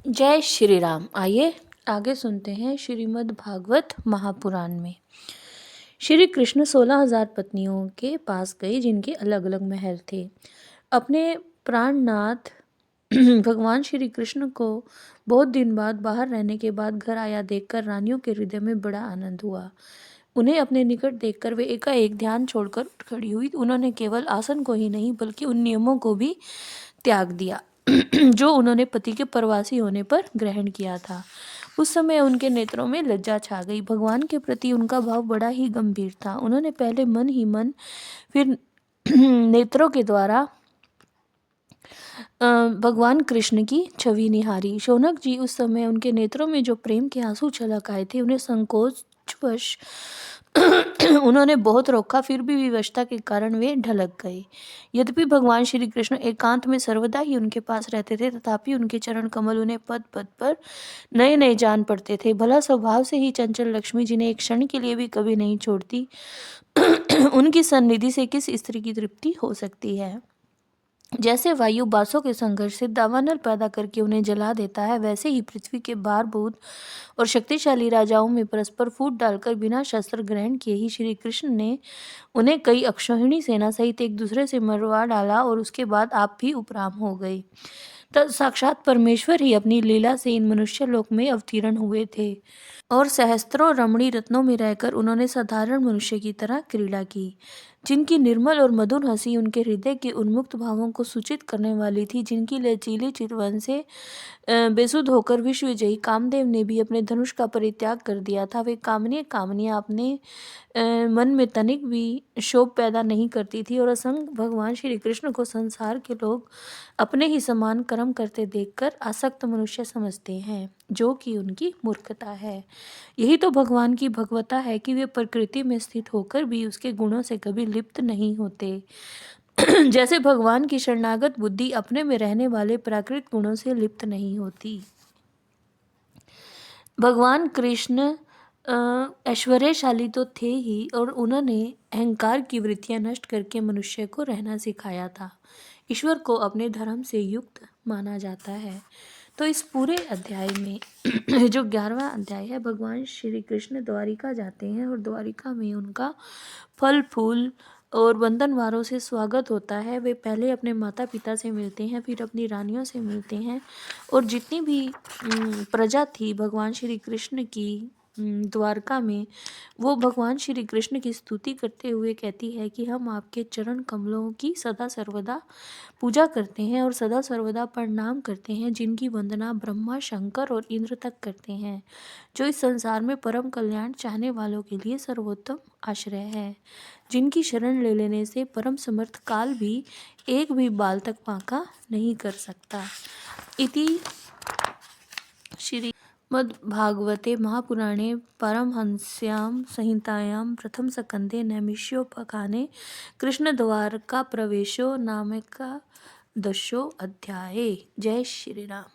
जय श्री राम। आइए आगे सुनते हैं श्रीमद् भागवत महापुराण में। श्री कृष्ण 16,000 पत्नियों के पास गए जिनके अलग अलग महल थे। अपने प्राणनाथ भगवान श्री कृष्ण को बहुत दिन बाद बाहर रहने के बाद घर आया देखकर रानियों के हृदय में बड़ा आनंद हुआ। उन्हें अपने निकट देखकर वे एकाएक ध्यान छोड़कर उठ खड़ी हुई। उन्होंने केवल आसन को ही नहीं बल्कि उन नियमों को भी त्याग दिया जो उन्होंने पति के प्रवासी होने पर ग्रहण किया था। उस समय उनके नेत्रों में लज्जा छा गई। भगवान के प्रति उनका भाव बड़ा ही गंभीर था। उन्होंने पहले मन ही मन फिर नेत्रों के द्वारा भगवान कृष्ण की छवि निहारी। शौनक जी उस समय उनके नेत्रों में जो प्रेम के आंसू छलक आए थे उन्हें संकोचवश उन्होंने बहुत रोका, फिर भी विवशता के कारण वे ढलक गए। यद्यपि भगवान श्री कृष्ण एकांत में सर्वदा ही उनके पास रहते थे, तथापि उनके चरण कमल उन्हें पद पद पर नए नए जान पड़ते थे। भला स्वभाव से ही चंचल लक्ष्मी जिन्हें एक क्षण के लिए भी कभी नहीं छोड़ती उनकी सन्निधि से किस स्त्री की तृप्ति हो सकती है। जैसे वायु बासों के संघर्ष से दावानल पैदा करके उन्हें जला देता है, वैसे ही पृथ्वी के भारभूत और शक्तिशाली राजाओं में परस्पर फूट डालकर बिना शस्त्र ग्रहण किए ही श्री कृष्ण ने उन्हें कई अक्षौहिणी सेना सहित एक दूसरे से मरवा डाला और उसके बाद आप भी उपराम हो गए। तब साक्षात परमेश्वर ही अपनी लीला से इन मनुष्य लोक में अवतीर्ण हुए थे और सहस्त्रों रमणी रत्नों में रहकर उन्होंने साधारण मनुष्य की तरह क्रीड़ा की, जिनकी निर्मल और मधुर हंसी उनके हृदय के उन्मुक्त भावों को सूचित करने वाली थी, जिनकी लचीली चितवन से बेसुध होकर विश्वविजयी कामदेव ने भी अपने धनुष का परित्याग कर दिया था। वे कामनियाँ अपने मन में तनिक भी शोभ पैदा नहीं करती थी और असंग भगवान श्री कृष्ण को संसार के लोग अपने ही समान कर्म करते देखकर आसक्त मनुष्य समझते हैं, जो कि उनकी मूर्खता है। यही तो भगवान की भगवता है कि वे प्रकृति में स्थित होकर भी उसके गुणों से कभी लिप्त नहीं होते। जैसे भगवान की शरणागत बुद्धि अपने में रहने वाले प्राकृत गुणों से लिप्त नहीं होती। भगवान कृष्ण ऐश्वर्यशाली तो थे ही और उन्होंने अहंकार की वृत्तियां नष्ट करके मनुष्य को रहना सिखाया था। ईश्वर को अपने धर्म से युक्त माना जाता है। तो इस पूरे अध्याय में जो 11वां अध्याय है, भगवान श्री कृष्ण द्वारिका जाते हैं और द्वारिका में उनका फल फूल और बंधनवारों से स्वागत होता है। वे पहले अपने माता पिता से मिलते हैं, फिर अपनी रानियों से मिलते हैं और जितनी भी प्रजा थी भगवान श्री कृष्ण की द्वारका में, वो भगवान श्री कृष्ण की स्तुति करते हुए कहती है कि हम आपके चरण कमलों की सदा सर्वदा पूजा करते हैं और सदा सर्वदा प्रणाम करते हैं, जिनकी वंदना ब्रह्मा शंकर और इंद्र तक करते हैं, जो इस संसार में परम कल्याण चाहने वालों के लिए सर्वोत्तम आश्रय है, जिनकी शरण ले लेने से परम समर्थ काल भी एक भी बाल तक बांका नहीं कर सकता। इति श्रीमद्भागवते महापुराणे पारमहंस्यां संहितायां प्रथमस्कन्धे नैमिषोपाख्याने कृष्णद्वारकाप्रवेशो नामैकादशो अध्याये। जय श्री राम।